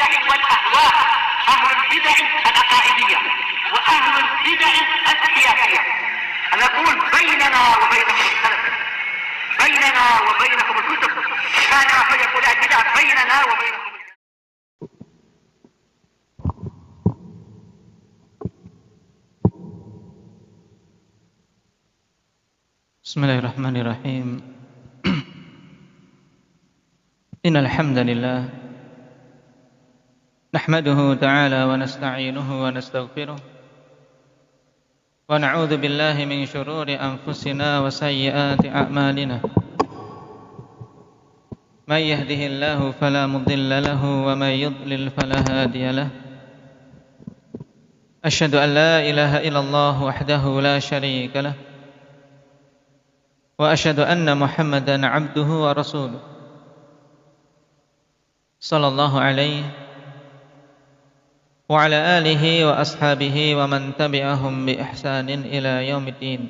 البدع والأهواء، أهل البدع العقائدية وأهل البدع السياسية. نقول بيننا وبينكم السلف، بيننا وبينكم الكتب، كان فيقول البدع بيننا وبينكم. Bismillahirrahmanirrahim. Innal hamdalillah nahmaduhu ta'ala wa nasta'inuhu wa nastaghfiruh wa na'udzu billahi min shururi anfusina wa sayyiati a'malina. May yahdihillahu fala mudilla lahu wa may yudlil fala hadiya lahu. Asyhadu an la ilaha illallah wahdahu la syarika lahu wa asyhadu anna Muhammadan 'abduhu wa rasuluh. Sallallahu alaihi wa ala alihi wa ashabihi wa man tabi'ahum bi ihsanin ila yaumiddin.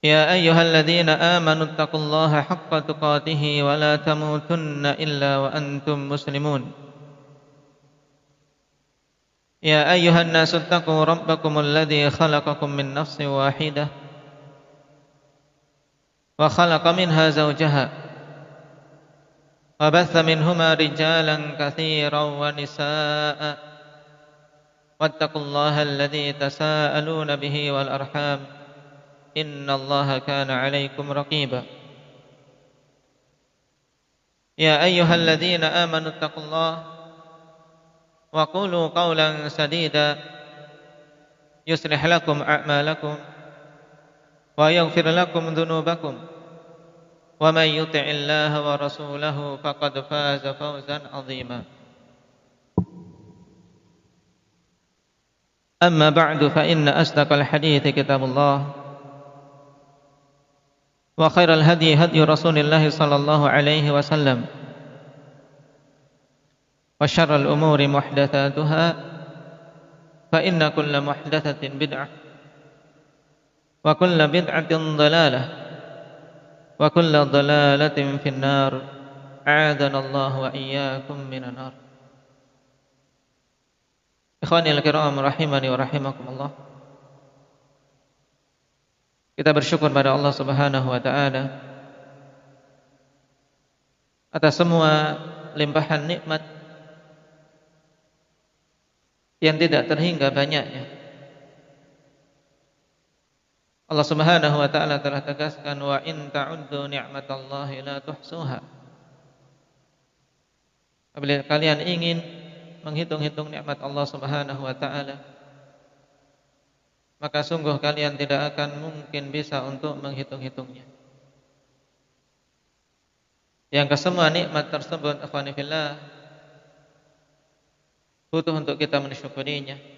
Ya ayyuhalladzina amanu taqullaha haqqa tuqatih wa la tamutunna illa wa antum muslimun. Ya ayyuhan nasu taqu rabbakumul ladzi khalaqakum min nafsin wahidah wa khalaqa minha zawjaha wa batha minhuma rijalan katsiran wa nisaa'a wattaqullaha alladzi tasaaluna bihi wal arham innallaha kana 'alaikum raqiba. Ya ayyuhalladzina amanu taqullaha wa qulu qawlan sadida yuslih lakum a'malakum wa yaghfir lakum dhunubakum wa may yuti'illaha wa rasulahu faqad faza fawzan 'azima. Amma ba'du fa inna asdaqal hadithi kitabullah wa khairal hadi hadi Rasulillah sallallahu alaihi wasallam wa syarral umuri muhdatsatuha fa inna kulla muhdatsatin bid'ah wa kulla bid'atin dhalalah wa kulla dhalalatin finnar. A'adana Allah wa iyyakum minan nar. Ikhwanil kiram rahimani wa rahimakumullah. Kita bersyukur pada Allah Subhanahu wa taala atas semua limpahan nikmat yang tidak terhingga banyaknya. Allah Subhanahu wa taala telah tegaskan, wa in ta'uddu ni'matallahi la tuhsuha. Apabila kalian ingin menghitung-hitung nikmat Allah Subhanahu wa taala, maka sungguh kalian tidak akan mungkin bisa untuk menghitung-hitungnya. Yang kesemua nikmat tersebut, akhwani fillah, butuh untuk kita mensyukurinya.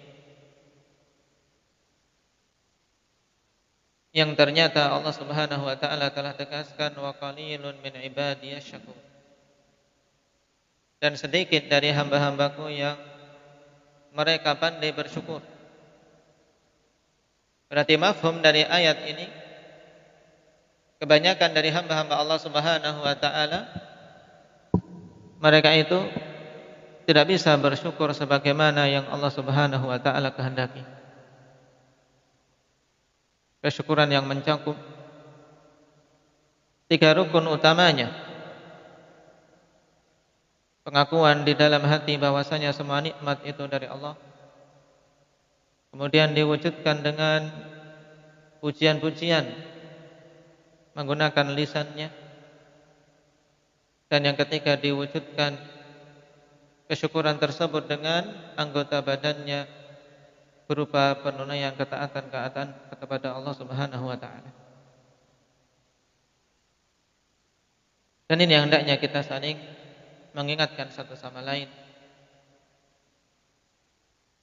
Yang ternyata Allah Subhanahu wa taala telah tegaskan, wa qalilun min ibadiyasy syakur. Dan sedikit dari hamba-hambaku yang mereka pandai bersyukur. Berarti mafhum dari ayat ini, kebanyakan dari hamba-hamba Allah Subhanahu wa taala mereka itu tidak bisa bersyukur sebagaimana yang Allah Subhanahu wa taala kehendaki. Kesyukuran yang mencakup 3 rukun utamanya. Pengakuan di dalam hati bahwasanya semua nikmat itu dari Allah. Kemudian diwujudkan dengan pujian-pujian menggunakan lisannya. Dan yang ketiga, diwujudkan kesyukuran tersebut dengan anggota badannya berupa penunaian ketaatan kepada Allah Subhanahu wa taala. Dan ini yang hendaknya kita saling mengingatkan satu sama lain.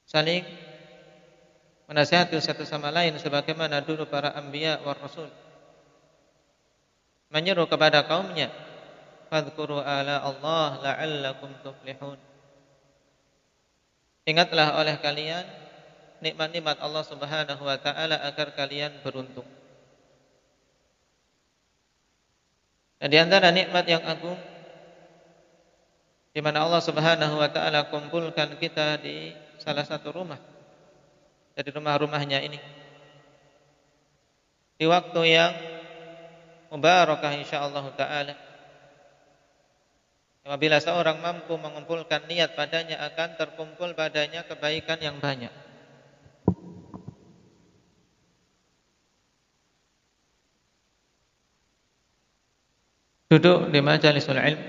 Saling menasihati satu sama lain sebagaimana dulu para anbiya war rasul menyeru kepada kaumnya, fadhkuru ala Allah la'allakum tuflihun. Ingatlah oleh kalian nikmat-nikmat Allah Subhanahu wa taala agar kalian beruntung. Dan di antara nikmat yang agung di mana Allah Subhanahu wa taala kumpulkan kita di salah satu rumah dari rumah-rumahnya ini di waktu yang mubarakah insyaallah taala. Apabila seorang mampu mengumpulkan niat padanya, akan terkumpul padanya kebaikan yang banyak. Duduk di majalisul ilm,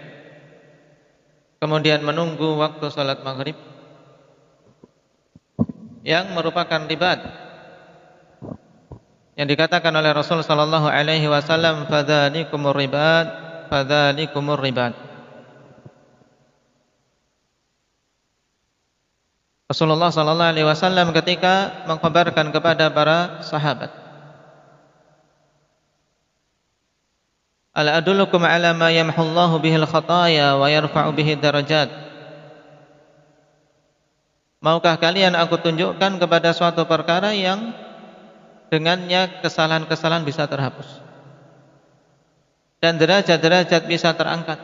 kemudian menunggu waktu salat maghrib yang merupakan ribat yang dikatakan oleh Rasul sallallahu alaihi wasallam, fadzalikumur ribat, fadzalikumur ribat. Rasulullah sallallahu alaihi wasallam ketika mengkhabarkan kepada para sahabat, ala adullukum ala ma yamhullahu bihil khataya wa yarfa'u bihi darajat. Maukah kalian aku tunjukkan kepada suatu perkara yang dengannya kesalahan-kesalahan bisa terhapus dan derajat-derajat bisa terangkat.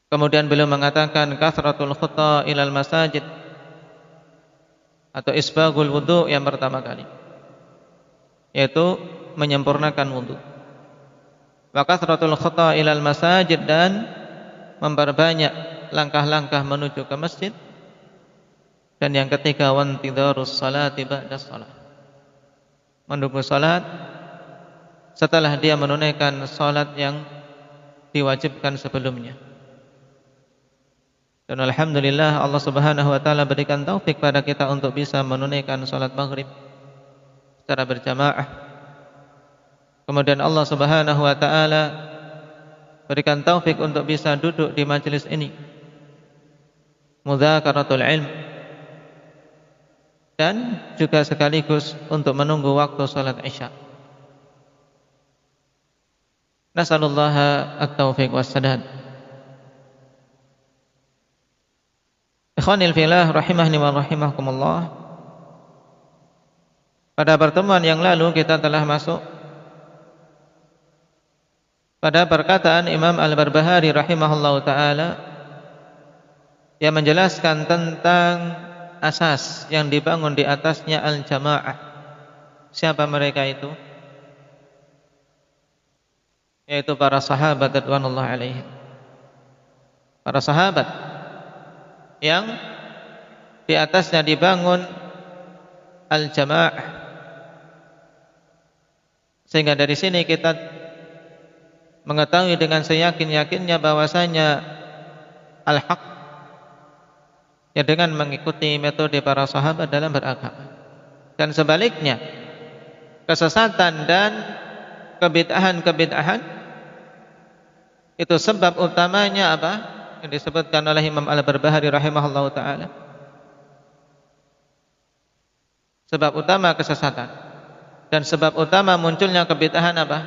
Kemudian beliau mengatakan kathratul khutta ilal masajid, atau isbagul wudu yang pertama kali, yaitu menyempurnakan wudu. Wa kathratul khutta ilal masajid, dan memperbanyak langkah-langkah menuju ke masjid. Dan yang ketiga, wantidharus salati ba'da shalah, menunggu salat setelah dia menunaikan salat yang diwajibkan sebelumnya. Dan alhamdulillah Allah Subhanahu wa taala berikan taufik pada kita untuk bisa menunaikan salat maghrib secara berjamaah. Kemudian Allah Subhanahu wa taala berikan taufik untuk bisa duduk di majelis ini, mudzakaratul ilm, dan juga sekaligus untuk menunggu waktu salat Isya. Nasallallahu at-taufiq was-sadad. Ikhwanil fillah rahimahni wa rahimakumullah. Pada pertemuan yang lalu kita telah masuk pada perkataan Imam Al-Barbahari rahimahullahu taala yang menjelaskan tentang asas yang dibangun di atasnya al-jamaah. Siapa mereka itu? Yaitu para sahabat radhiyallahu alaihim. Para sahabat yang di atasnya dibangun al-jamaah. Sehingga dari sini kita mengetahui dengan seyakin-yakinnya bahwasanya al-haq, ya, dengan mengikuti metode para sahabat dalam beragama. Dan sebaliknya, kesesatan dan kebid'ahan itu sebab utamanya apa? Yang disebutkan oleh Imam Al-Barbahari rahimahullahu taala. Sebab utama kesesatan dan sebab utama munculnya kebid'ahan apa?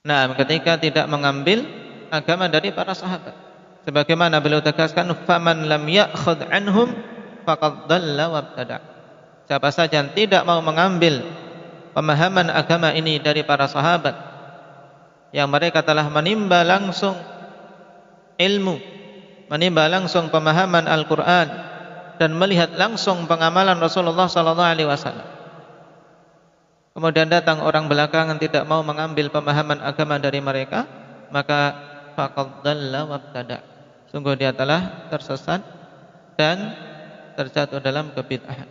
Nah, ketika tidak mengambil agama dari para sahabat. Sebagaimana beliau tegaskan, faman lam ya'khudh anhum faqad dhalla wabtada. Siapa saja yang tidak mau mengambil pemahaman agama ini dari para sahabat, yang mereka telah menimba langsung ilmu, menimba langsung pemahaman Al-Quran, dan melihat langsung pengamalan Rasulullah SAW. Kemudian datang orang belakangan tidak mau mengambil pemahaman agama dari mereka, maka faqad dhalla wabtada. Sungguh dia telah tersesat dan terjatuh dalam kebid'ahan.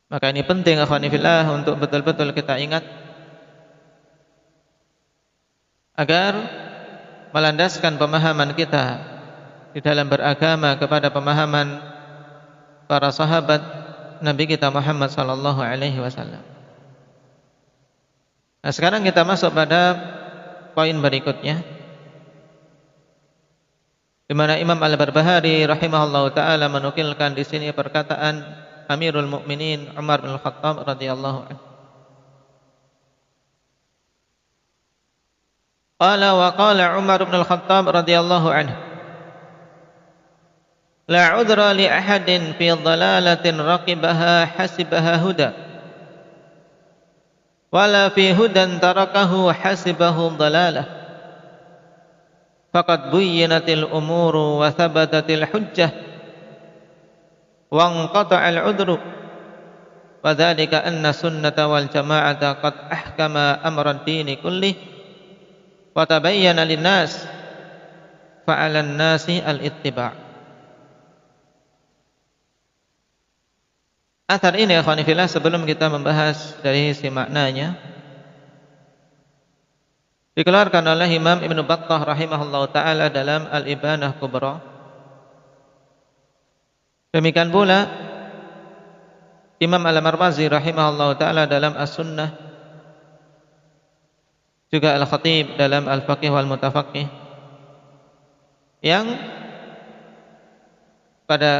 Maka ini penting akhwani fillah untuk betul-betul kita ingat agar melandaskan pemahaman kita di dalam beragama kepada pemahaman para sahabat Nabi kita Muhammad sallallahu alaihi wasallam. Nah, sekarang kita masuk pada poin berikutnya, di mana Imam Al-Barbahari rahimahullahu taala menukilkan di sini perkataan Amirul Mukminin Umar bin Khattab radhiyallahu anhu. Qala wa qala Umar bin Khattab radhiyallahu anhu, la udra li ahadin fi dhalalatin raqibaha hasibaha huda wala fi hudan tarakahu hasibahu dhalalah faqad buyyinatil umuru wa thabatatil hujjah wa anqata'al udru wa dzalika anna sunnata wal jama'ata qad ahkama amra ad-din kullih wa tabayyana lin-nas fa 'alan nasi al-ittiba'. Athar ini akhwani fillah, sebelum kita membahas dari si maknanya, dikeluarkan oleh Imam Ibnu Battah rahimahullahu taala dalam Al-Ibanah Kubra. Demikian pula Imam Al-Marwazi rahimahullahu taala dalam As-Sunnah, juga Al-Khatib dalam Al-Faqih wal Mutafaqih, yang pada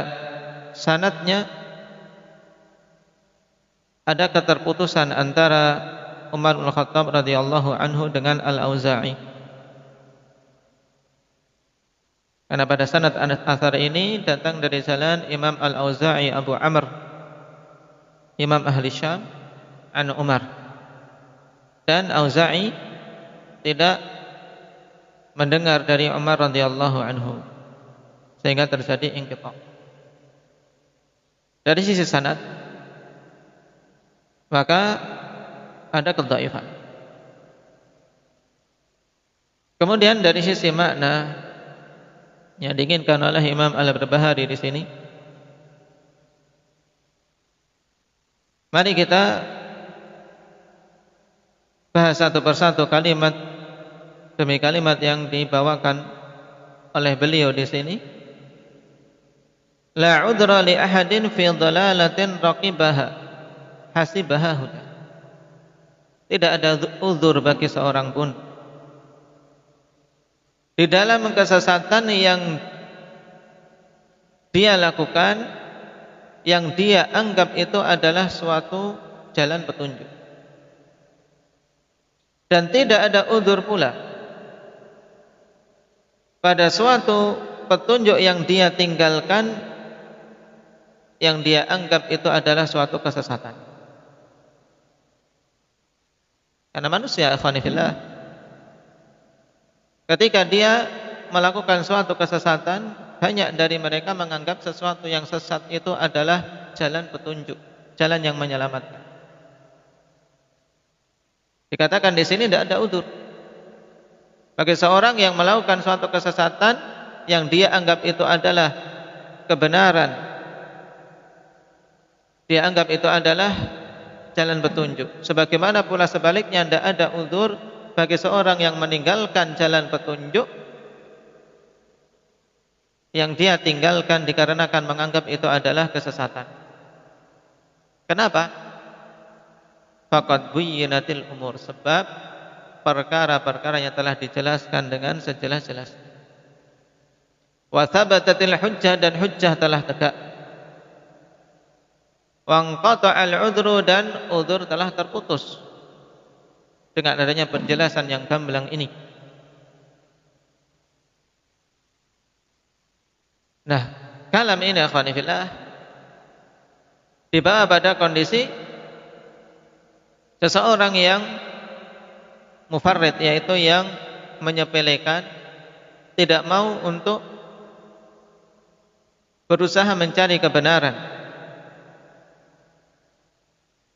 sanadnya ada keterputusan antara Umar bin Khattab radhiyallahu anhu dengan Al-Auza'i. Karena pada sanad athar ini datang dari jalan Imam Al-Auza'i Abu Amr, Imam Ahli Syam, an Umar. Dan Auza'i tidak mendengar dari Umar radhiyallahu anhu, sehingga terjadi inqita'. Dari sisi sanad maka ada kedhaifan. Kemudian dari sisi makna yang diinginkan oleh Imam Al-Barbahari di sini, mari kita bahas satu persatu kalimat demi kalimat yang dibawakan oleh beliau di sini. La udra li ahadin fi dhalalatin raqibaha hasibaha huda. Tidak ada uzur bagi seorang pun di dalam kesesatan yang dia lakukan, yang dia anggap itu adalah suatu jalan petunjuk. Dan tidak ada uzur pula pada suatu petunjuk yang dia tinggalkan, yang dia anggap itu adalah suatu kesesatan. Karena manusia, ikhwani fillah, ketika dia melakukan suatu kesesatan, banyak dari mereka menganggap sesuatu yang sesat itu adalah jalan petunjuk, jalan yang menyelamatkan. Dikatakan di sini tidak ada udzur bagi seorang yang melakukan suatu kesesatan yang dia anggap itu adalah kebenaran, dia anggap itu adalah jalan petunjuk. Sebagaimana pula sebaliknya, tidak ada uzur bagi seorang yang meninggalkan jalan petunjuk yang dia tinggalkan dikarenakan menganggap itu adalah kesesatan. Kenapa? Faqad buyyinatil umur, sebab perkara-perkara yang telah dijelaskan dengan sejelas-jelasnya. Wa thabatatil hujjah, dan hujjah telah tegak. Wanqata'al udhru, dan udhur telah terputus dengan adanya penjelasan yang gamblang ini. Nah, kalam ini akhwani fillah dibawa pada kondisi seseorang yang mufarrid, yaitu yang menyepelekan, tidak mau untuk berusaha mencari kebenaran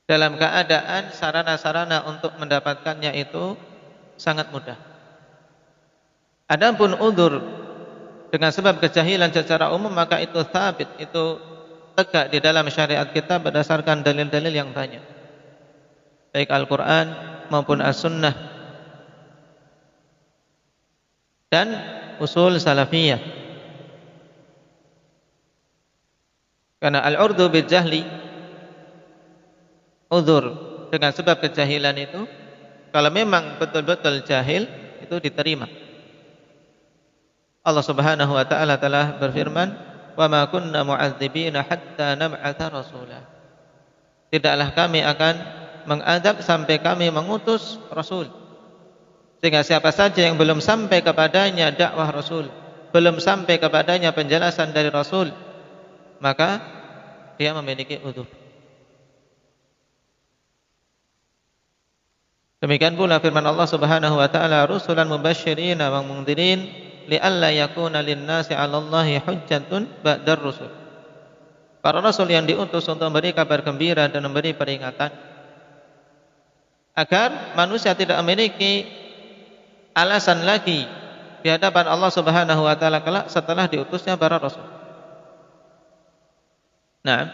dalam keadaan sarana-sarana untuk mendapatkannya itu sangat mudah. Adapun udzur dengan sebab kejahilan secara umum, maka itu tsabit, itu tegak di dalam syariat kita berdasarkan dalil-dalil yang banyak, baik Al-Quran maupun As-Sunnah dan usul salafiyah. Karena al-urdu bil jahli, uzur dengan sebab kejahilan itu, kalau memang betul-betul jahil, itu diterima. Allah Subhanahu wa taala telah berfirman, "Wa ma kunna mu'adzibina hatta nab'atha rasula." Tidaklah kami akan mengadab sampai kami mengutus rasul. Sehingga siapa saja yang belum sampai kepadanya dakwah rasul, belum sampai kepadanya penjelasan dari rasul, maka dia memiliki uzur. Demikian pula firman Allah Subhanahu wa taala, rusulan mubasysyirin wa mundhirin li'alla yakuna lin-nasi 'alallahi hujjatun ba'dar rusul. Para rasul yang diutus untuk memberi kabar gembira dan memberi peringatan agar manusia tidak memiliki alasan lagi di hadapan Allah Subhanahu wa taala kelak setelah diutusnya para rasul. Nah,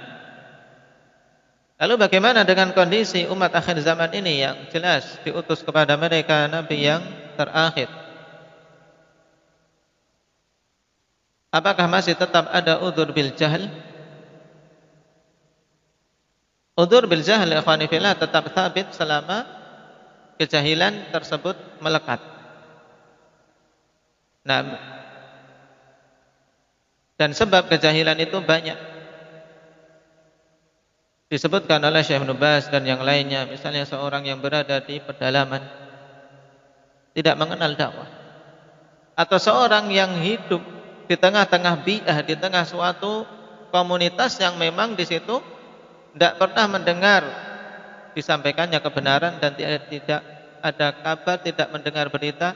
lalu bagaimana dengan kondisi umat akhir zaman ini yang jelas diutus kepada mereka nabi yang terakhir? Apakah masih tetap ada udzur bil jahl? Udzur bil jahl ikhwani fillah tetap sabit selama kejahilan tersebut melekat. Nah, dan sebab kejahilan itu banyak. Disebutkan oleh Syekh Ibnu Baz dan yang lainnya, misalnya seorang yang berada di pedalaman tidak mengenal dakwah, atau seorang yang hidup di tengah-tengah bi'ah, di tengah suatu komunitas yang memang di situ tidak pernah mendengar disampaikannya kebenaran dan tidak ada kabar, tidak mendengar berita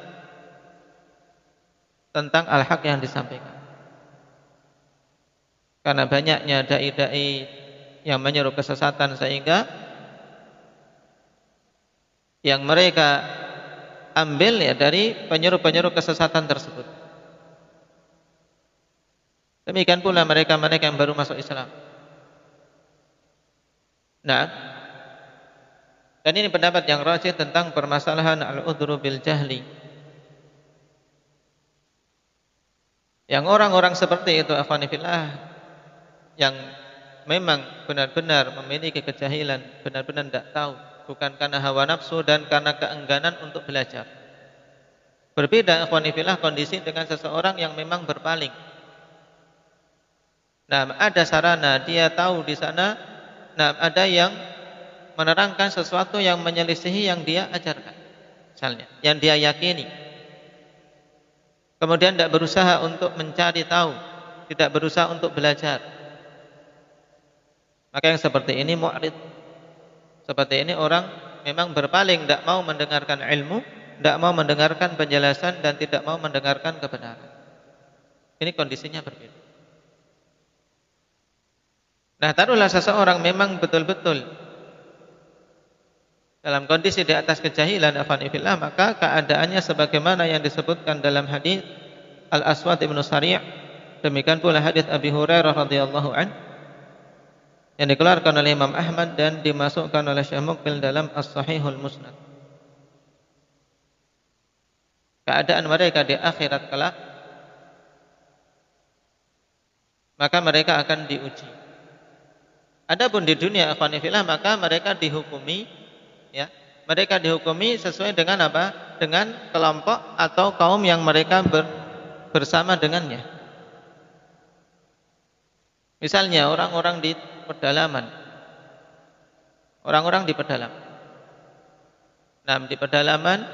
tentang al-haq yang disampaikan. Karena banyaknya dai-dai yang menyeru kesesatan sehingga yang mereka ambil ya dari penyeru-penyeru kesesatan tersebut. Demikian pula mereka-mereka yang baru masuk Islam. Nah, dan ini pendapat yang rajih tentang permasalahan al-udhru bil jahli. Yang orang-orang seperti itu akhwani fillah yang memang benar-benar memiliki kejahilan, benar-benar tidak tahu, bukan karena hawa nafsu dan karena keengganan untuk belajar. Berbeda akhwani fillah kondisi dengan seseorang yang memang berpaling. Nah, ada sarana, dia tahu di sana, nah ada yang menerangkan sesuatu yang menyelisihi yang dia ajarkan, misalnya, yang dia yakini. Kemudian tidak berusaha untuk mencari tahu, tidak berusaha untuk belajar. Maka yang seperti ini mu'rid. Seperti ini orang memang berpaling, tidak mau mendengarkan ilmu, tidak mau mendengarkan penjelasan dan tidak mau mendengarkan kebenaran. Ini kondisinya berbeda. Nah, taruhlah seseorang memang betul-betul dalam kondisi di atas kejahilan afanifillah, maka keadaannya sebagaimana yang disebutkan dalam hadis Al-Aswad Ibnu Sari', demikian pula hadis Abi Hurairah radhiyallahu an yang dikeluarkan oleh Imam Ahmad dan dimasukkan oleh Syekh Muqbil dalam As-Sahihul Musnad. Keadaan mereka di akhirat kelak, maka mereka akan diuji. Adapun di dunia akhwanifillah, maka mereka dihukumi, ya, mereka dihukumi sesuai dengan apa? Dengan kelompok atau kaum yang mereka bersama dengannya. Misalnya orang-orang di pedalaman, orang-orang di pedalaman. Nah, di pedalaman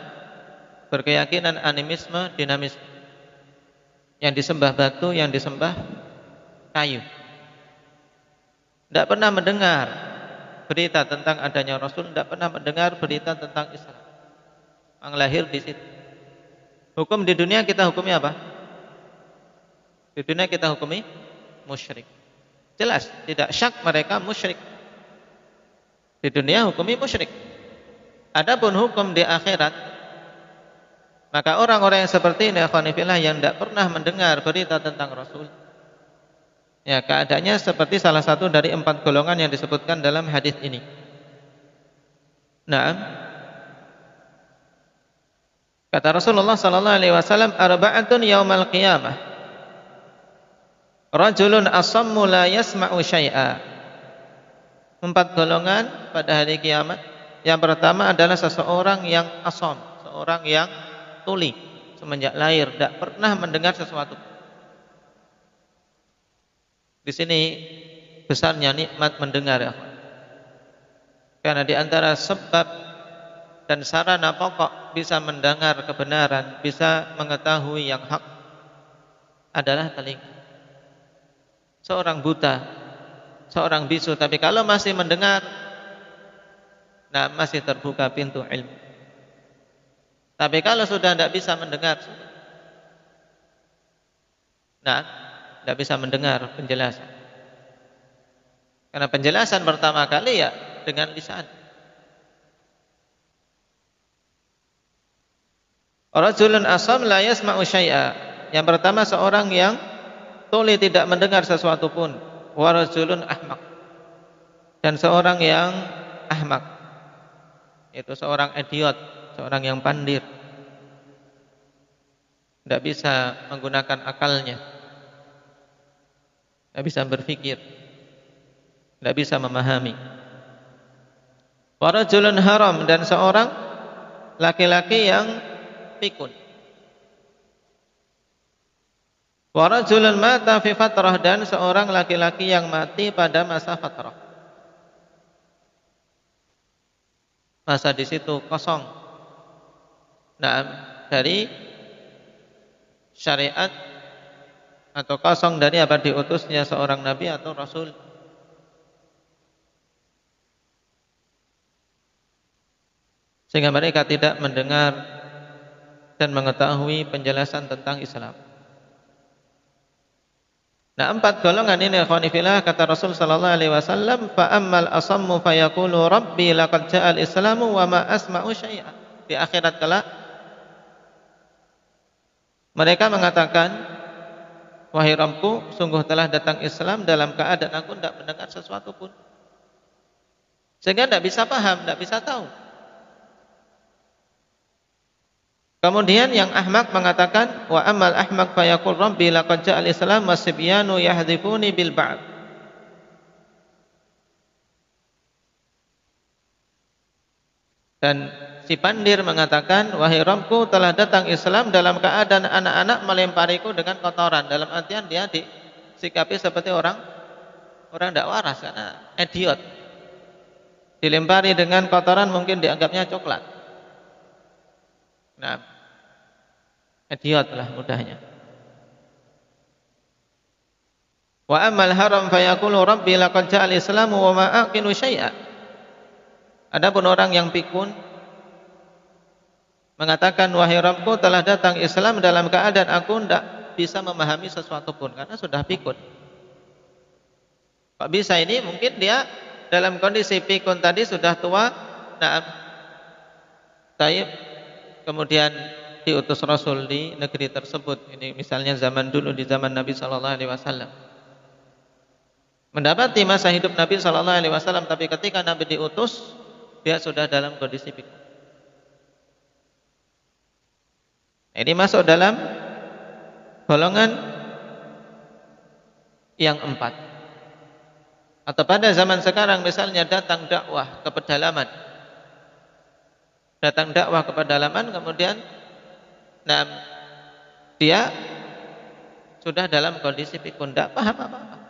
berkeyakinan animisme, dinamisme. Yang disembah batu, yang disembah kayu. Tidak pernah mendengar berita tentang adanya Rasul, tidak pernah mendengar berita tentang Islam. Yang lahir di situ. Hukum di dunia kita hukumi apa? Di dunia kita hukumi musyrik. Jelas, tidak syak mereka musyrik. Di dunia hukumi musyrik. Adapun hukum di akhirat, maka orang-orang yang seperti ini akhwanifillah yang tidak pernah mendengar berita tentang Rasul, ya, keadaannya seperti salah satu dari 4 golongan yang disebutkan dalam hadis ini. Nah, kata Rasulullah sallallahu alaihi wasallam, arba'atun yaumal qiyamah. Rajulun asammu la yasma'u syai'a. 4 golongan pada hari kiamat. Yang pertama adalah seseorang yang asam, seorang yang tuli, semenjak lahir tidak pernah mendengar sesuatu. Di sini besarnya nikmat mendengar, ya. Karena di antara sebab dan sarana pokok bisa mendengar kebenaran, bisa mengetahui yang hak adalah telinga. Seorang buta, seorang bisu, tapi kalau masih mendengar, nah masih terbuka pintu ilmu. Tapi kalau sudah tidak bisa mendengar, nah, tidak bisa mendengar penjelasan. Karena penjelasan pertama kali ya dengan lisan. Rajulun asam la yasma'u syai'a. Yang pertama seorang yang tuli tidak mendengar sesuatu pun. Wa rajulun ahmaq. Dan seorang yang ahmak, yaitu seorang idiot, seorang yang pandir. Tidak bisa menggunakan akalnya. Tidak bisa berpikir. Tidak bisa memahami. Wa rajulun haram, dan seorang laki-laki yang pikun. Wa rajulun mata fi fatrah, dan seorang laki-laki yang mati pada masa fatrah. Masa di situ kosong. Nah, dari syariat atau kosong dari apa diutusnya seorang nabi atau rasul. Sehingga mereka tidak mendengar dan mengetahui penjelasan tentang Islam. Nah, 4 golongan ini ikhwani fillah, kata Rasul sallallahu alaihi wasallam, fa ammal asammu fayaqulu rabbi laqad ja'al islamu wa ma asma'u syai'a. Di akhirat kelak mereka mengatakan, wahai Rabbku, sungguh telah datang Islam dalam keadaan aku tidak mendengar sesuatu pun. Sehingga tidak bisa paham, tidak bisa tahu. Kemudian yang ahmak mengatakan, wa amal ahmak fayaqul rabbi laqad ja'al islam wasibyanu yahdifuni bil ba'd. Dan si pandir mengatakan, wahai Rabbku, telah datang Islam dalam keadaan anak-anak melempariku dengan kotoran. Dalam artian dia disikapi seperti orang tidak waras, karena idiot. Dilempari dengan kotoran mungkin dianggapnya coklat. Nah, idiot lah mudahnya. Wa amal haram fayaqulu rabbi laqad ja'al islamu wa ma aqilu syai'a. Adapun orang yang pikun mengatakan, wahai Rabbku, telah datang Islam dalam keadaan aku tidak bisa memahami sesuatu pun, karena sudah pikun. Kok bisa ini? Mungkin dia dalam kondisi pikun tadi sudah tua. Nah, taib, kemudian diutus Rasul di negeri tersebut. Ini misalnya zaman dulu, di zaman Nabi sallallahu alaihi wasallam. Mendapati masa hidup Nabi sallallahu alaihi wasallam, tapi ketika Nabi diutus, dia sudah dalam kondisi pikun. Ini masuk dalam golongan yang 4. Atau pada zaman sekarang misalnya datang dakwah ke pedalaman. Datang dakwah ke pedalaman, kemudian dia sudah dalam kondisi pikun, tidak paham apa-apa.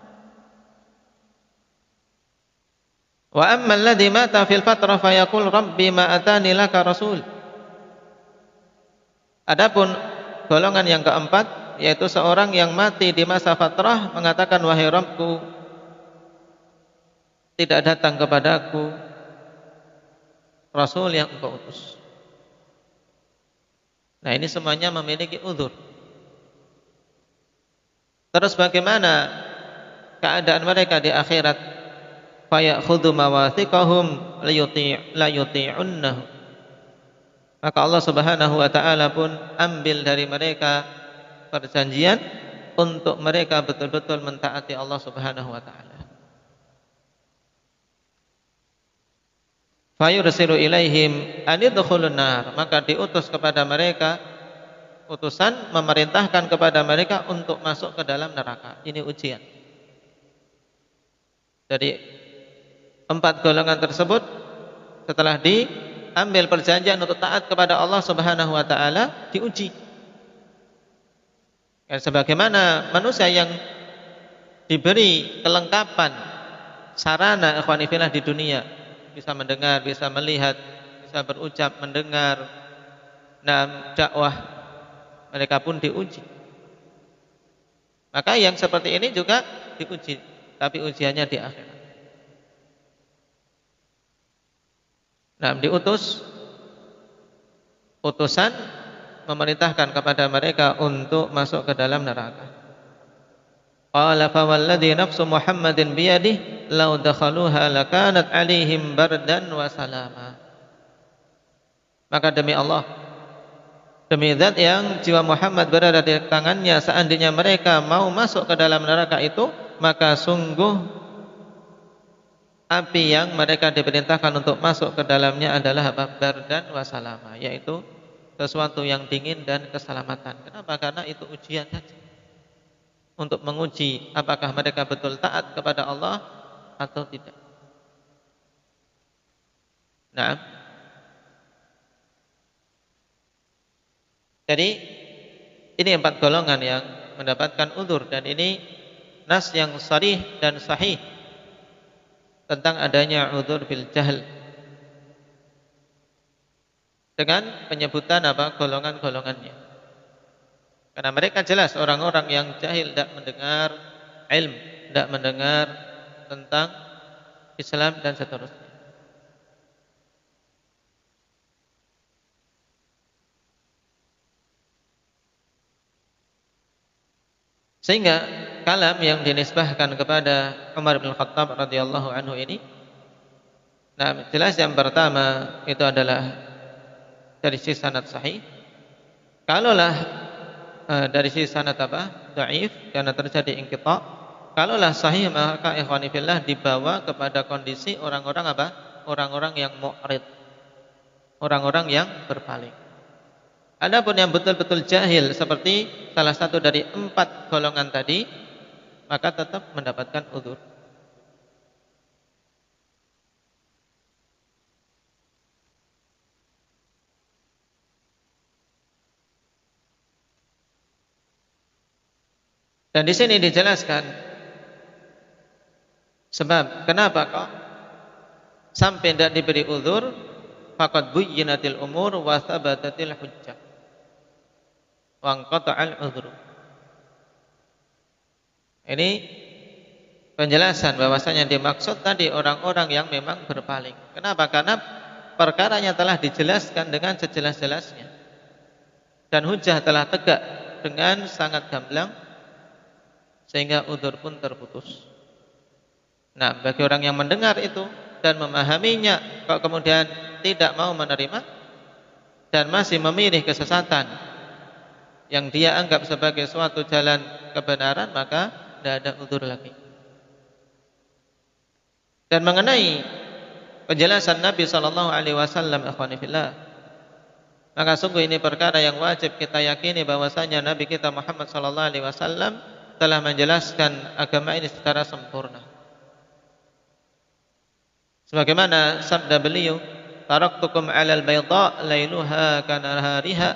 Wa ammal ladzi mata fil fatrah fayaqul rabbi ma atani laka rasul. Adapun golongan yang keempat, yaitu seorang yang mati di masa fatrah mengatakan, wahai Rabbku, tidak datang kepadaku rasul yang engkau utus. Nah, ini semuanya memiliki uzur. Terus bagaimana keadaan mereka di akhirat? Fayakhudhu mawathiqahum la yuti'unnahu. Maka Allah Subhanahu wa taala pun ambil dari mereka perjanjian untuk mereka betul-betul mentaati Allah Subhanahu wa taala. Fayursilu ilaihim anidkhulun nar, maka diutus kepada mereka utusan memerintahkan kepada mereka untuk masuk ke dalam neraka. Ini ujian. Jadi 4 golongan tersebut setelah diambil perjanjian untuk taat kepada Allah Subhanahu wa taala, diuji. Ya, sebagaimana manusia yang diberi kelengkapan sarana ikhwani fillah di dunia, bisa mendengar, bisa melihat, bisa berucap, mendengar, dakwah, mereka pun diuji. Maka yang seperti ini juga diuji, tapi ujiannya di akhirat. Diutus utusan memerintahkan kepada mereka untuk masuk ke dalam neraka. Qala fa walladhi nafsu Muhammadin biyadihi law dakhaluha lakanat 'alaihim bardan wa salama. Maka demi Allah, demi zat yang jiwa Muhammad berada di tangannya, seandainya mereka mau masuk ke dalam neraka itu, maka sungguh api yang mereka diperintahkan untuk masuk ke dalamnya adalah bardan wa salama, yaitu sesuatu yang dingin dan keselamatan. Kenapa? Karena itu ujian saja, untuk menguji apakah mereka betul taat kepada Allah atau tidak. Nah, jadi ini 4 golongan yang mendapatkan udzur, dan ini nas yang sharih dan sahih tentang adanya udzur bil jahl, dengan penyebutan golongan-golongannya. Karena mereka jelas orang-orang yang jahil, tidak mendengar ilmu, tidak mendengar tentang Islam dan seterusnya. Sehingga kalam yang dinisbahkan kepada Umar bin Khattab radhiyallahu anhu ini, nah jelas yang pertama itu adalah dari sisi sanad sahih. Kalaulah dari sisi sanad dhaif karena terjadi inqita', kalaulah sahih maka ikhwani fillah dibawa kepada kondisi orang-orang orang-orang yang mu'rid, orang-orang yang berpaling. Adapun yang betul-betul jahil seperti salah satu dari 4 golongan tadi, maka tetap mendapatkan udzur. Dan di sini dijelaskan sebab kenapa kok sampai tidak diberi udzur, faqad buyyinatil umur wa thabatatil hujjah wa anqata'al udzur. Ini penjelasan bahwasanya dimaksud tadi orang-orang yang memang berpaling. Kenapa? Karena perkaranya telah dijelaskan dengan sejelas-jelasnya, dan hujjah telah tegak dengan sangat gamblang, sehingga udzur pun terputus. Nah, bagi orang yang mendengar itu dan memahaminya, kok kemudian tidak mau menerima dan masih memilih kesesatan yang dia anggap sebagai suatu jalan kebenaran, maka tidak ada udzur lagi. Dan mengenai penjelasan Nabi SAW, akhwani fillah, maka sungguh ini perkara yang wajib kita yakini bahwasanya Nabi kita Muhammad SAW telah menjelaskan agama ini secara sempurna. Sebagaimana sabda beliau, taraktukum 'alal bayda lailuha kanahariha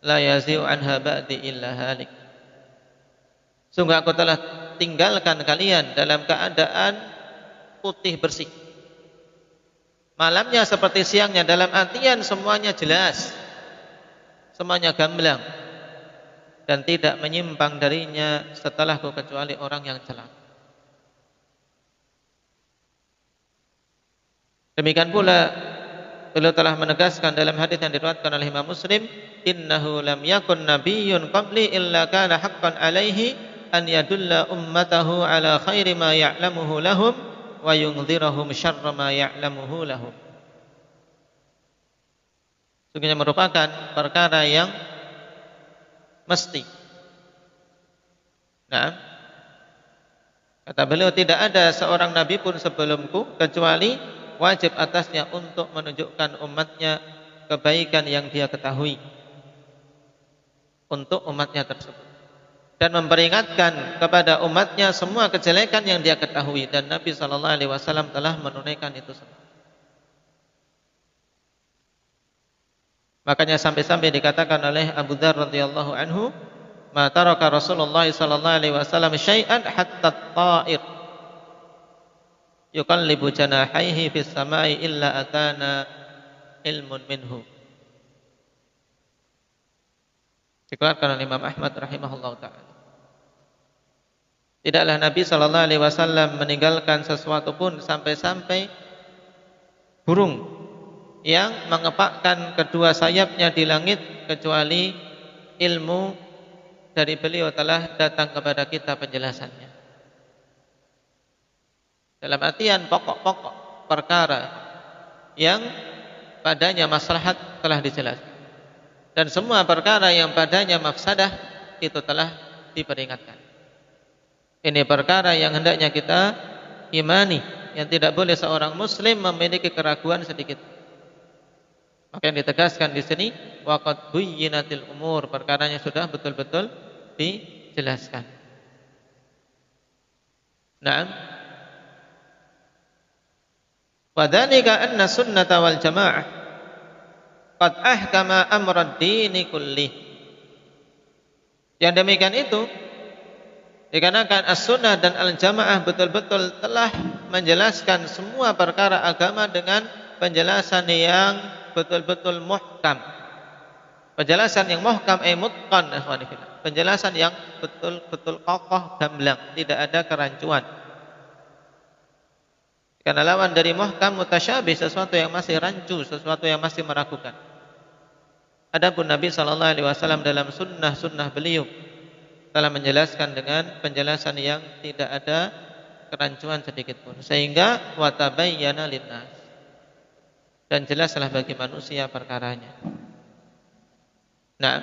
la yazi'u anha ba'di illa halik. Sungguh aku telah tinggalkan kalian dalam keadaan putih bersih, malamnya seperti siangnya, dalam artian semuanya jelas, semuanya gamblang, dan tidak menyimpang darinya setelahku kecuali orang yang celaka. Demikian pula beliau telah menegaskan dalam hadis yang diriwayatkan oleh Imam Muslim, innahu lam yakun nabiyyun qabli illa kana haqqan alaihi an yadulla ummatahu ala khairi ma ya'lamuhu lahum wa yunzirahum syarra ma ya'lamuhu lahum. Sungguhnya merupakan perkara yang mesti. Nah, kata beliau, tidak ada seorang nabi pun sebelumku kecuali wajib atasnya untuk menunjukkan umatnya kebaikan yang dia ketahui untuk umatnya tersebut, dan memperingatkan kepada umatnya semua kejelekan yang dia ketahui, dan Nabi SAW telah menunaikan itu semua. Makanya sampai-sampai dikatakan oleh Abu Dzar radhiyallahu anhu, ma taraka Rasulullah SAW syai'an hatta at-ta'ir yuqallibu janahaihi fis samai illa atana ilmun minhu. Dikeluarkan oleh Imam Ahmad rahimahullah ta'ala. Tidaklah Nabi SAW meninggalkan sesuatu pun sampai-sampai burung yang mengepakkan kedua sayapnya di langit kecuali ilmu dari beliau telah datang kepada kita penjelasannya. Dalam artian pokok-pokok perkara yang padanya maslahat telah dijelaskan. Dan semua perkara yang padanya mafsadah itu telah diperingatkan. Ini perkara yang hendaknya kita imani, yang tidak boleh seorang muslim memiliki keraguan sedikit. Maka yang ditegaskan di sini waqad buyyinatil umur, perkaranya sudah betul-betul dijelaskan. Naam. Wa dzalika anna sunnata wal jamaah qad ahkama amra ad-dini kullih. Yang demikian itu dikarenakan as-sunnah dan al-jamaah betul-betul telah menjelaskan semua perkara agama dengan penjelasan yang betul-betul muhkam. Penjelasan yang muhkam mutqan, penjelasan yang betul-betul kokoh gamblang, tidak ada kerancuan. Karena lawan dari muhkam mutasyabih, sesuatu yang masih rancu, sesuatu yang masih meragukan. Adapun Nabi SAW dalam sunnah beliau telah menjelaskan dengan penjelasan yang tidak ada kerancuan sedikit pun, sehingga watabayyana linnas, dan jelaslah bagi manusia perkaranya. Nah,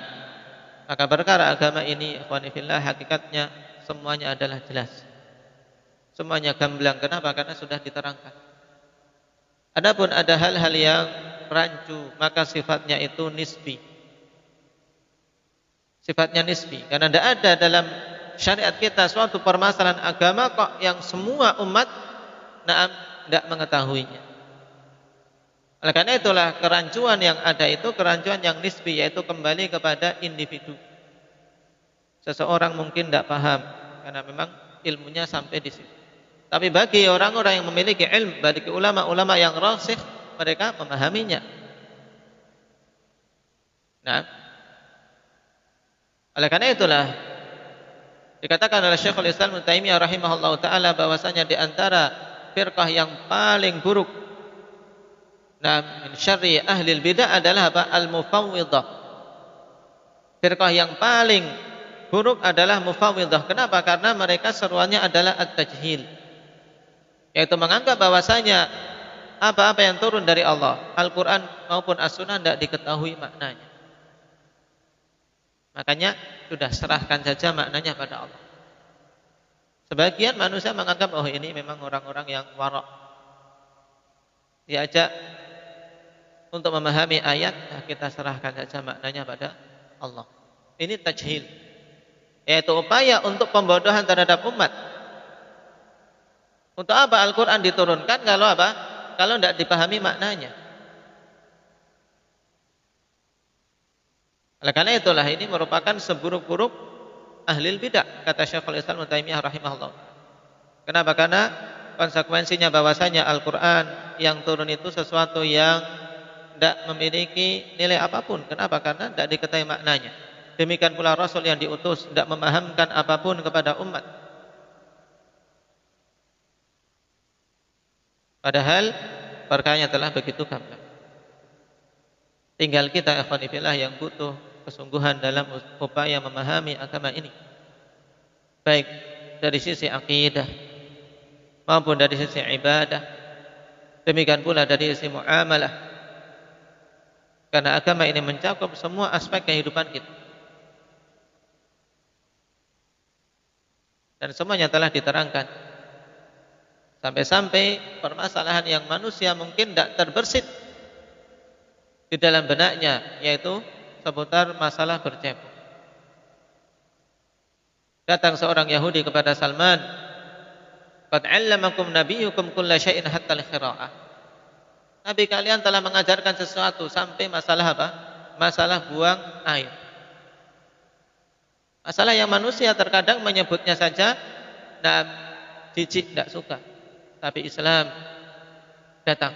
maka perkara agama ini ikhwani fillah hakikatnya semuanya adalah jelas. Semuanya gamblang. Kenapa? Karena sudah diterangkan. Adapun ada hal-hal yang rancu, maka sifatnya itu nisbi. Sifatnya nisbi. Karena tidak ada dalam syariat kita suatu permasalahan agama kok yang semua umat tidak mengetahuinya. Oleh karena itulah kerancuan yang ada itu kerancuan yang nisbi, yaitu kembali kepada individu. Seseorang mungkin tidak paham karena memang ilmunya sampai di situ. Tapi bagi orang-orang yang memiliki ilmu, bagi ulama-ulama yang rasikh, mereka memahaminya. Nah, oleh karena itulah dikatakan oleh Syekhul Islam Ibnu Taimiyah rahimahullahu taala bahwasanya di antara firqah yang paling buruk, min syarri ahli bidah adalah apa? Al-mufawwidah. Firqah yang paling buruk adalah mufawwidah. Kenapa? Karena mereka seruannya adalah at-tajhil, yaitu menganggap bahwasanya apa-apa yang turun dari Allah, Al-Quran maupun As-Sunnah tidak diketahui maknanya. Makanya sudah serahkan saja maknanya pada Allah. Sebagian manusia menganggap oh ini memang orang-orang yang wara', diajak untuk memahami ayat, kita serahkan saja maknanya pada Allah. Ini tajhil, yaitu upaya untuk pembodohan terhadap umat. Untuk apa Al-Quran diturunkan kalau apa? Kalau tidak dipahami maknanya. Oleh karena itulah ini merupakan seburuk-buruk ahli bidah, kata Syekhul Islam Ibnu Taimiyah rahimahullah. Kenapa? Karena konsekuensinya bahwasanya Al-Quran yang turun itu sesuatu yang tidak memiliki nilai apapun. Kenapa? Karena tidak diketahui maknanya. Demikian pula Rasul yang diutus tidak memahamkan apapun kepada umat. Padahal perkaranya telah begitu gamblang. Tinggal kita ikhwani fillah yang butuh kesungguhan dalam upaya memahami agama ini, baik dari sisi akidah maupun dari sisi ibadah. Demikian pula dari sisi muamalah. Karena agama ini mencakup semua aspek kehidupan kita. Dan semuanya telah diterangkan. Sampai-sampai permasalahan yang manusia mungkin tidak terbersit di dalam benaknya, yaitu seputar masalah bercebok. Datang seorang Yahudi kepada Salman, "Qad 'allamakum nabiyyukum kulla syai'in hatta al-qira'ah." Nabi kalian telah mengajarkan sesuatu sampai masalah apa? Masalah buang air. Masalah yang manusia terkadang menyebutnya saja jijik, tidak suka. Tapi Islam datang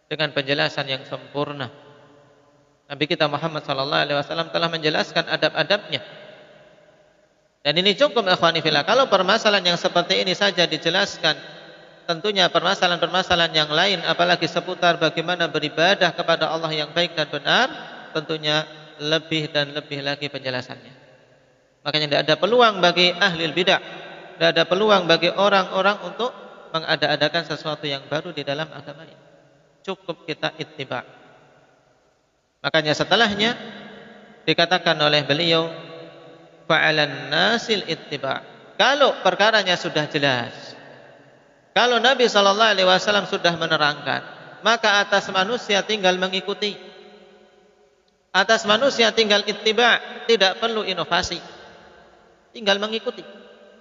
dengan penjelasan yang sempurna. Nabi kita Muhammad SAW telah menjelaskan adab-adabnya. Dan ini cukup ikhwani fillah. Kalau permasalahan yang seperti ini saja dijelaskan tentunya permasalahan-permasalahan yang lain, apalagi seputar bagaimana beribadah kepada Allah yang baik dan benar, tentunya lebih dan lebih lagi penjelasannya. Makanya tidak ada peluang bagi ahli bidah, tidak ada peluang bagi orang-orang untuk mengada-adakan sesuatu yang baru di dalam agama ini. Cukup kita ittiba. Makanya setelahnya dikatakan oleh beliau, fa'alan nasil ittiba. Kalau perkaranya sudah jelas, kalau Nabi SAW sudah menerangkan, maka atas manusia tinggal mengikuti. Atas manusia tinggal ittiba, tidak perlu inovasi. Tinggal mengikuti.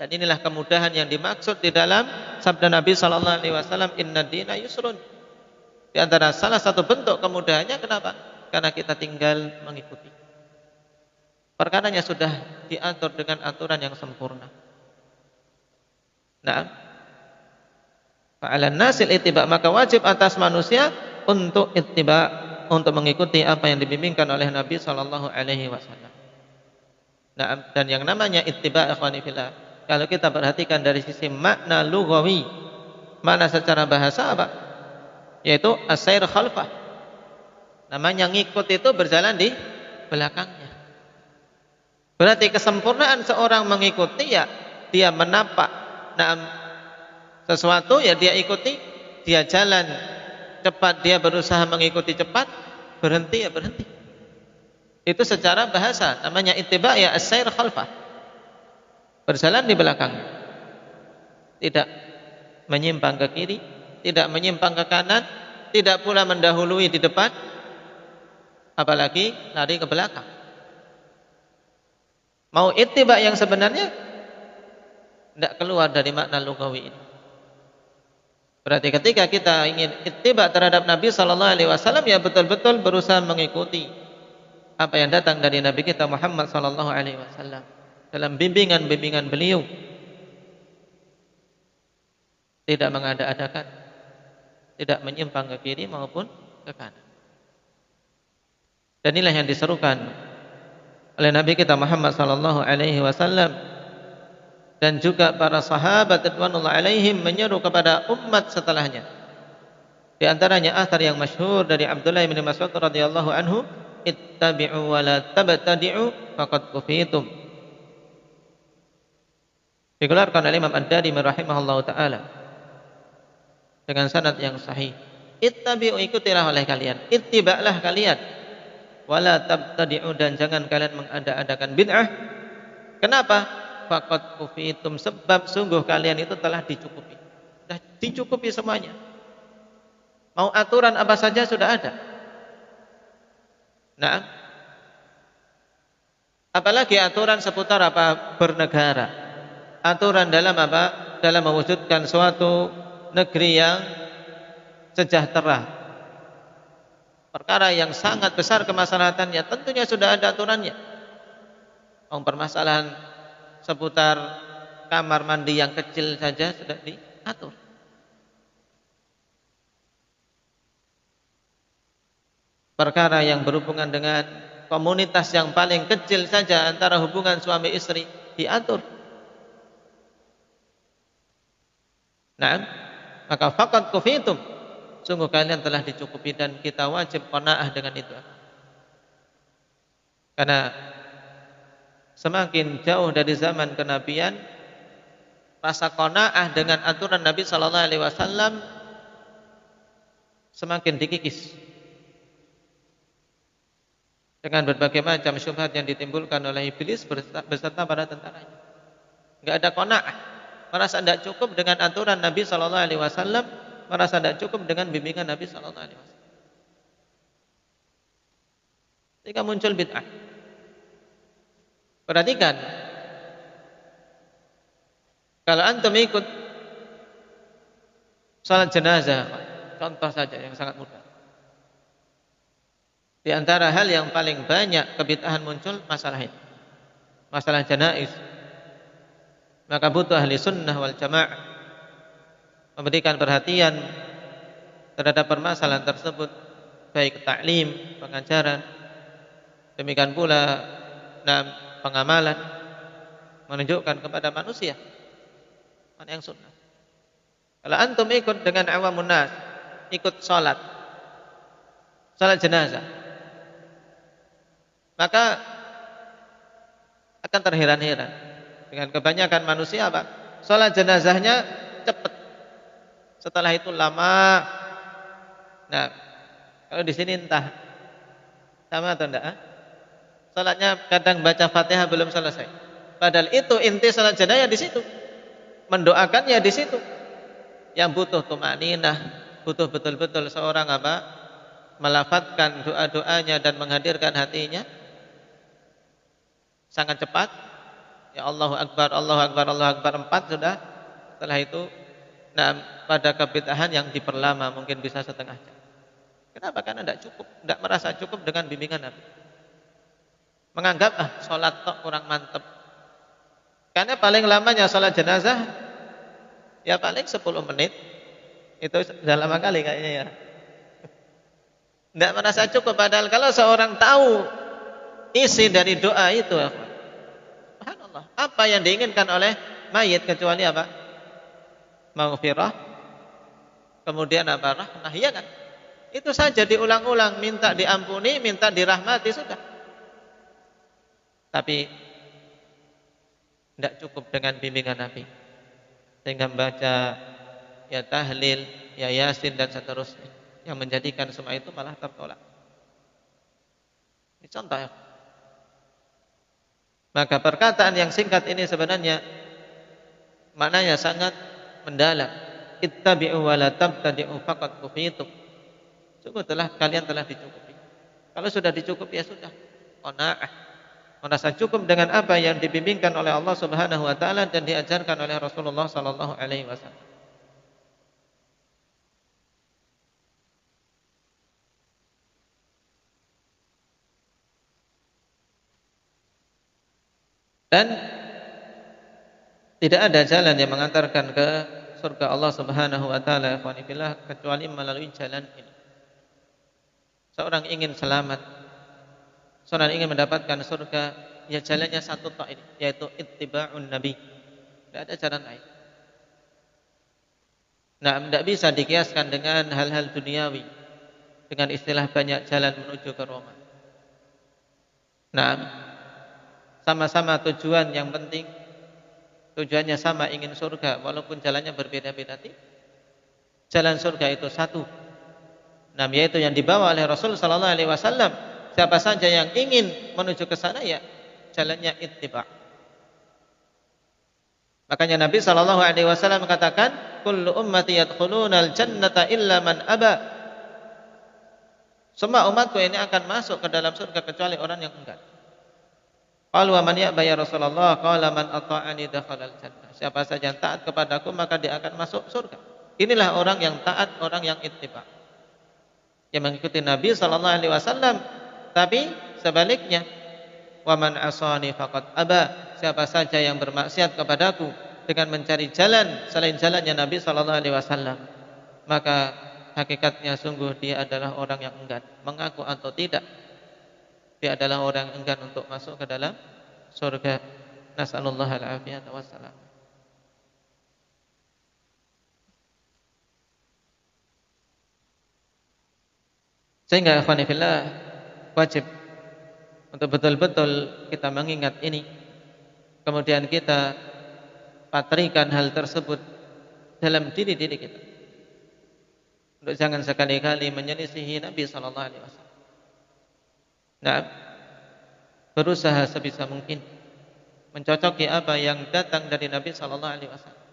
Dan inilah kemudahan yang dimaksud di dalam sabda Nabi SAW, inna dina yusrun. Di antara salah satu bentuk kemudahannya, kenapa? Karena kita tinggal mengikuti. Perkaranya sudah diatur dengan aturan yang sempurna. Nah, fa'alan nasil ittiba, maka wajib atas manusia untuk ittiba, untuk mengikuti apa yang dibimbingkan oleh Nabi SAW. Nah, dan yang namanya ittiba, ikhwani fillah, kalau kita perhatikan dari sisi makna lughawi, makna secara bahasa apa? Yaitu as-sair khalfah. Namanya ngikut itu berjalan di belakangnya. Berarti kesempurnaan seorang mengikuti, ya dia menapak sesuatu, ya dia ikuti. Dia jalan cepat, dia berusaha mengikuti cepat. Berhenti, ya berhenti. Itu secara bahasa namanya ittiba, ya as-sair khalfah. Berjalan di belakang, tidak menyimpang ke kiri, tidak menyimpang ke kanan, tidak pula mendahului di depan, apalagi lari ke belakang. Mau ittiba yang sebenarnya tidak keluar dari makna lugawi ini. Berarti ketika kita ingin ittiba terhadap Nabi SAW, ya betul-betul berusaha mengikuti apa yang datang dari Nabi kita Muhammad SAW dalam bimbingan-bimbingan beliau. Tidak mengada-adakan, tidak menyimpang ke kiri maupun ke kanan. Dan inilah yang diserukan oleh Nabi kita Muhammad SAW, dan juga para sahabat radhiyallahu alaihim menyeru kepada umat setelahnya. Di antaranya athar yang masyhur dari Abdullah bin Mas'ud radhiyallahu anhu, ittabi'u wa la tabtadi'u faqad kufitum. Dikeluarkan oleh Imam Ad-Darimi rahimahullahu taala dengan sanad yang sahih. Ittabi'u, ikutilah oleh kalian, ittiba'lah kalian, wala tabtadi'u, dan jangan kalian mengada-adakan bid'ah. Kenapa? Faqad kufitum, sebab sungguh kalian itu telah dicukupi. Sudah dicukupi semuanya. Mau aturan apa saja sudah ada. Nah, apalagi aturan seputar apa? Bernegara. Aturan dalam apa? Dalam mewujudkan suatu negeri yang sejahtera. Perkara yang sangat besar kemaslahatannya, tentunya sudah ada aturannya. Permasalahan seputar kamar mandi yang kecil saja sudah diatur. Perkara yang berhubungan dengan komunitas yang paling kecil saja antara hubungan suami istri diatur. Nah, maka faqad kufitum, sungguh kalian telah dicukupi, dan kita wajib qanaah dengan itu. Karena semakin jauh dari zaman kenabian, rasa qanaah dengan aturan Nabi SAW semakin dikikis dengan berbagai macam syubhat yang ditimbulkan oleh iblis beserta para tentaranya. Enggak ada qanaah, merasa tidak cukup dengan aturan Nabi SAW, merasa tidak cukup dengan bimbingan Nabi SAW. Ketika muncul bid'ah, perhatikan, kalau antum ikut salat jenazah, contoh saja yang sangat mudah. Di antara hal yang paling banyak kebid'ahan muncul masalah ini, masalah janaiz. Maka butuh ahli sunnah wal jamaah memberikan perhatian terhadap permasalahan tersebut, baik taklim, pengajaran, demikian pula pengamalan, menunjukkan kepada manusia mana yang sunnah. Kalau antum ikut dengan awamun nas, ikut salat jenazah, maka akan terheran-heran dengan kebanyakan manusia apa? Salat jenazahnya cepat. Setelah itu lama. Nah, kalau di sini entah sama atau enggak? Salatnya kadang baca Fatihah belum selesai. Padahal itu inti salat jenazah di situ. Mendoakannya di situ. Yang butuh tumaninah, butuh betul-betul seorang apa? Melafadzkan doa-doanya dan menghadirkan hatinya sangat cepat. Ya Allahu Akbar, Allahu Akbar, Allahu Akbar 4 sudah. Setelah itu pada kebid'ahan yang diperlama mungkin bisa setengah jam. Kenapa? Karena tidak merasa cukup dengan bimbingan Nabi. Menganggap sholat tok kurang mantep. Karena paling lamanya sholat jenazah ya paling 10 menit. Itu sudah lama kali kayaknya ya. Tidak merasa cukup. Padahal kalau seorang tahu isi dari doa itu, subhanallah, apa yang diinginkan oleh mayit kecuali apa? Maghfirah, kemudian apa? Rahmah, ya kan? Itu saja diulang-ulang, minta diampuni, minta dirahmati, sudah. Tapi tidak cukup dengan bimbingan Nabi, sehingga membaca ya tahlil, ya yasin dan seterusnya, yang menjadikan semua itu malah tertolak. Ini contoh ya. Maka perkataan yang singkat ini sebenarnya maknanya sangat mendalam. Ittabi'u wa la tabtadi'u faqad kufitum. Kalian telah dicukupi. Kalau sudah dicukupi ya sudah. Qanaah. Merasa cukup dengan apa yang dibimbingkan oleh Allah Subhanahu wa taala dan diajarkan oleh Rasulullah sallallahu alaihi wasallam. Dan tidak ada jalan yang mengantarkan ke surga Allah Subhanahu wa taala kecuali melalui jalan ini. Seorang ingin selamat, seorang ingin mendapatkan surga, ya jalannya satu tok ini, yaitu ittiba'un nabi. Tidak ada jalan lain. Nah, tidak bisa dikiaskan dengan hal-hal duniawi, dengan istilah banyak jalan menuju ke Roma. Nah, sama-sama tujuan yang penting, tujuannya sama, ingin surga, walaupun jalannya berbeda-beda. Jalan surga itu satu, yaitu yang dibawa oleh Rasul sallallahu alaihi wasallam. Siapa saja yang ingin menuju ke sana, ya jalannya ittiba'. Makanya Nabi sallallahu alaihi wasallam mengatakan, kullu ummati yadkhulunal jannata illa man aba. Semua umatku ini akan masuk ke dalam surga kecuali orang yang enggan. Qalu wa man ya'ba ya Rasulullah? Qala man ata'ani dakhalal jannah. Siapa saja yang taat kepadaku maka dia akan masuk surga. Inilah orang yang taat, orang yang ittiba', yang mengikuti Nabi sallallahu alaihi wasallam. Tapi sebaliknya, wa man asani faqad aba. Siapa saja yang bermaksiat kepadaku dengan mencari jalan selain jalannya Nabi sallallahu alaihi wasallam, maka hakikatnya sungguh dia adalah orang yang enggan, mengaku atau tidak. Dia adalah orang yang enggan untuk masuk ke dalam surga. Nas'alullah al-afiyah wassalam. Sehingga ikhwani fillah, wajib untuk betul-betul kita mengingat ini, kemudian kita patrikan hal tersebut dalam diri kita, untuk jangan sekali-kali menyelisihi Nabi sallallahu alaihi wasallam. Nah, berusaha sebisa mungkin mencocoki apa yang datang dari Nabi sallallahu alaihi wasallam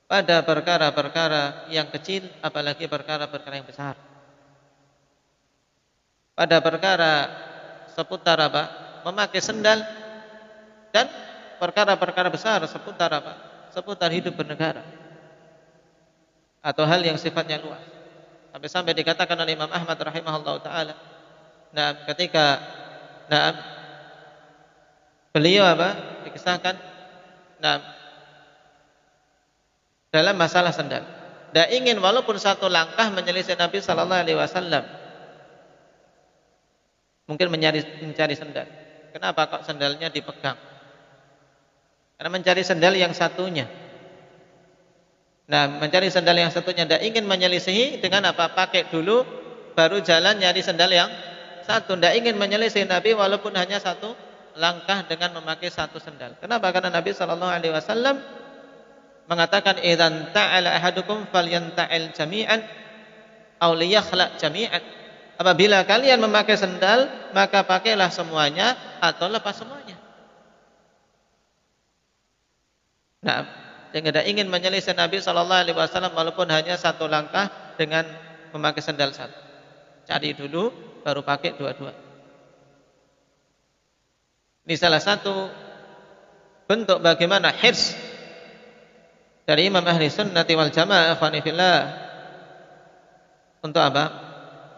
pada perkara-perkara yang kecil, apalagi perkara-perkara yang besar. Pada perkara seputar apa? Memakai sendal, dan perkara-perkara besar seputar apa? Seputar hidup bernegara, atau hal yang sifatnya luas. Sampai-sampai dikatakan oleh Imam Ahmad rahimahullah taala, ketika beliau dikisahkan dalam masalah sendal, dia ingin walaupun satu langkah menyelisih Nabi sallallahu alaihi wasallam, mungkin mencari sendal. Kenapa kok sendalnya dipegang? Karena mencari sendal yang satunya. Nah, mencari sendal yang satunya tidak ingin menyelisihi dengan apa? Pakai dulu baru jalan nyari sendal yang satu. Tidak ingin menyelisih Nabi walaupun hanya satu langkah dengan memakai satu sendal. Kenapa? Karena Nabi SAW mengatakan idzan ta'ala ahadukum falyanta'il jami'an aw liyakhlaq jami'an. Apabila kalian memakai sendal, maka pakailah semuanya atau lepas semuanya. Nah, yang tidak ingin menyelisih Nabi SAW walaupun hanya satu langkah dengan memakai sendal satu. Cari dulu, baru pakai dua-dua. Ini salah satu bentuk bagaimana hirs dari Imam Ahli Sunnati wal Jamaah fillah untuk apa?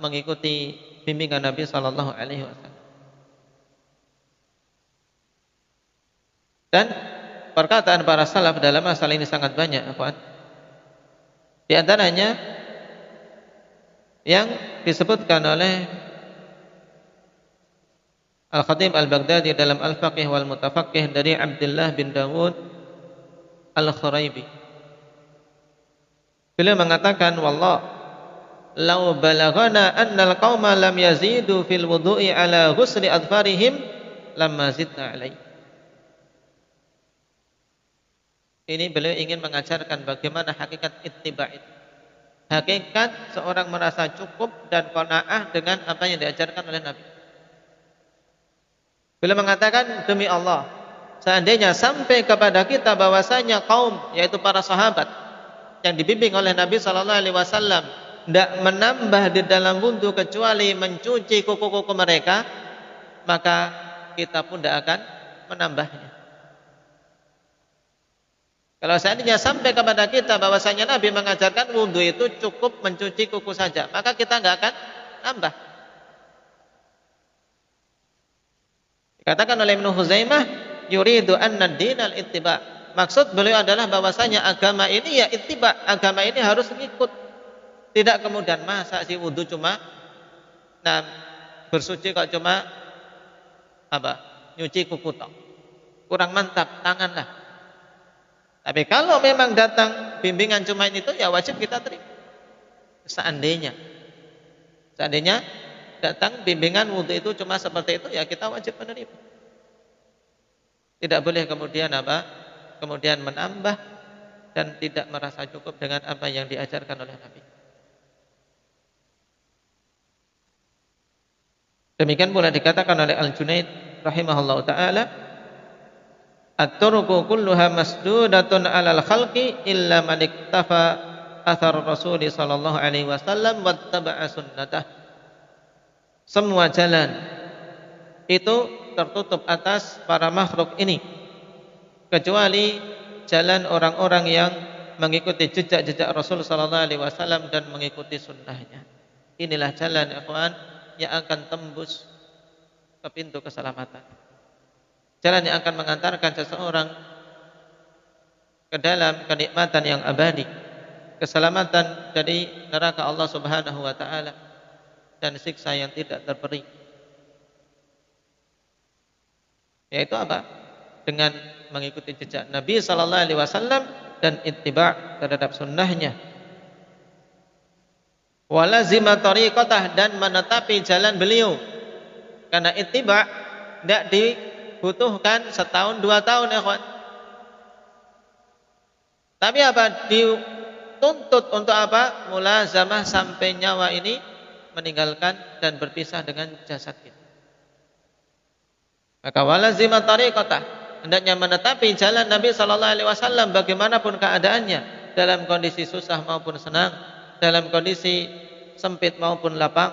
Mengikuti bimbingan Nabi SAW. Dan perkataan para salaf dalam masalah ini sangat banyak, akhwan. Di antaranya yang disebutkan oleh Al-Khatib Al-Baghdadi dalam Al-Faqih wal Mutafaqih dari Abdullah bin Dawud Al-Khuraibi. Beliau mengatakan, wallah law balaghana anna al-qauma lam yazidu fil wudu'i ala ghusli adfarihim lamma zidna alaihi. Ini beliau ingin mengajarkan bagaimana hakikat ittiba' itu. Hakikat seorang merasa cukup dan qanaah dengan apa yang diajarkan oleh Nabi. Beliau mengatakan, demi Allah, seandainya sampai kepada kita bahwasanya kaum, yaitu para sahabat yang dibimbing oleh Nabi SAW, tidak menambah di dalam wudu kecuali mencuci kuku-kuku mereka, maka kita pun tidak akan menambahnya. Kalau seandainya sampai kepada kita bahwasanya Nabi mengajarkan wudu itu cukup mencuci kuku saja, maka kita nggak akan nambah. Dikatakan oleh Ibnu Huzaimah, yuridu anna ad-dinal ittiba. Maksud beliau adalah bahwasanya agama ini ya ittiba, agama ini harus mengikut. Tidak kemudian masa si wudu cuma bersuci kok cuma apa? Nyuci kuku tok. Kurang mantap, tanganlah. Tapi kalau memang datang bimbingan cuma itu, ya wajib kita terima. Seandainya datang bimbingan wudu itu cuma seperti itu, ya kita wajib menerima. Tidak boleh kemudian apa? Kemudian menambah dan tidak merasa cukup dengan apa yang diajarkan oleh Nabi. Demikian pula dikatakan oleh Al-Junaid rahimahullahu taala, at-turku kulluha masdudatun 'alal khalqi illa man iktafa athar Rasul sallallahu alaihi wasallam wattaba'a sunnatah. Semua jalan itu tertutup atas para makhluk ini kecuali jalan orang-orang yang mengikuti jejak-jejak Rasul sallallahu alaihi wasallam dan mengikuti sunnahnya. Inilah jalan ikhwan yang akan tembus ke pintu keselamatan. Jalan yang akan mengantarkan seseorang ke dalam kenikmatan yang abadi, keselamatan dari neraka Allah Subhanahu wa taala dan siksa yang tidak terperi. Yaitu apa? Dengan mengikuti jejak Nabi sallallahu alaihi wasallam dan ittiba' terhadap sunnahnya. Walazima tariqatah, dan menetapi jalan beliau. Karena ittiba' tidak dibutuhkan setahun 2 tahun, ikhwan. Tapi apa? Dituntut untuk apa? Mulazamah sampai nyawa ini meninggalkan dan berpisah dengan jasad kita. Maka walazima tariqatah, hendaknya menetapi jalan Nabi sallallahu alaihi wasallam bagaimanapun keadaannya, dalam kondisi susah maupun senang, dalam kondisi sempit maupun lapang,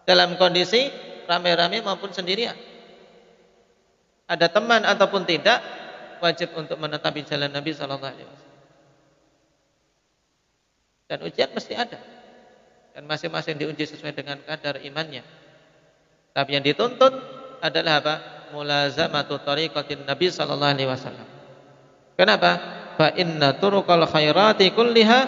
dalam kondisi rame-rame maupun sendirian. Ada teman ataupun tidak, wajib untuk menetapi jalan Nabi sallallahu alaihi wasallam. Dan ujian mesti ada. Dan masing-masing diuji sesuai dengan kadar imannya. Tapi yang dituntut adalah apa? Mulazamatu tariqatin Nabi sallallahu alaihi wasallam. Kenapa? Fa inna turuqal khairati kulliha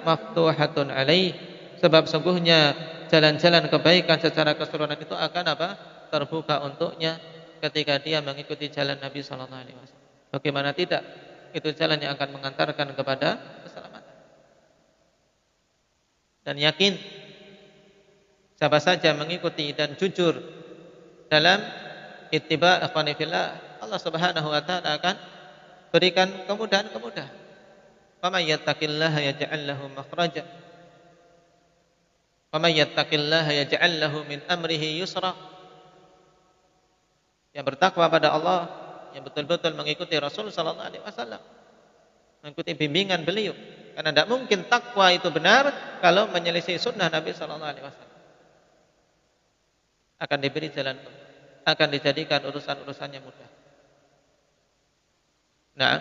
maftuhatun alaih. Sebab sungguhnya jalan-jalan kebaikan secara keseluruhan itu akan apa? Terbuka untuknya ketika dia mengikuti jalan Nabi sallallahu alaihi wasallam. Bagaimana tidak? Itu jalan yang akan mengantarkan kepada dan yakin siapa saja mengikuti dan jujur dalam ittiba' ikhwani fillah, Allah Subhanahu wa taala akan berikan kemudahan-kemudahan. Faman yattaqillaha yaj'al lahu makhraja wa may yattaqillaha yaj'al lahu min amrihi yusra. Yang bertakwa pada Allah, yang betul-betul mengikuti Rasul sallallahu alaihi wasallam, mengikuti bimbingan beliau. Karena tidak mungkin takwa itu benar kalau menyelisih sunnah Nabi sallallahu alaihi wasallam. Akan diberi jalan keluar, akan dijadikan urusan-urusannya mudah. Nah,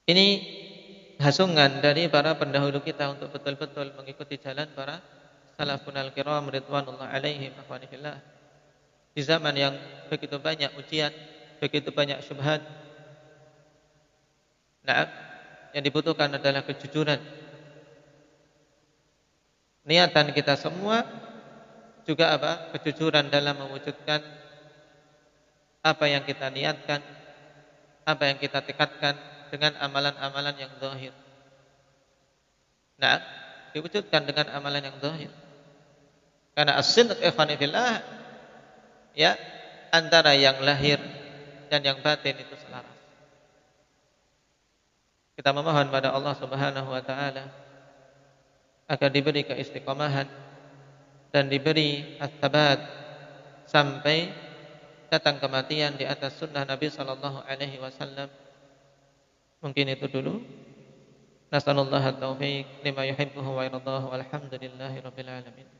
ini hasungan dari para pendahulu kita untuk betul-betul mengikuti jalan para salafun al-kiram ridwanullah alaihim akhwani fillah. Di zaman yang begitu banyak ujian, begitu banyak syubhat. Nah, yang dibutuhkan adalah kejujuran. Niatan kita semua juga apa? Kejujuran dalam mewujudkan apa yang kita niatkan, apa yang kita tekadkan dengan amalan-amalan yang zahir. Nah, diwujudkan dengan amalan yang zahir. Karena as-sidq ikhwani fillah, ya, antara yang lahir dan yang batin itu selaras. Kita memohon pada Allah Subhanahu wa taala agar diberi keistiqomahan dan diberi as-sabat sampai datang kematian di atas sunnah Nabi sallallahu alaihi wasallam. Mungkin itu dulu. Nasallallahu at-taufiq lima yuhibbuhu wa yardahu. Walhamdulillahirabbil alamin.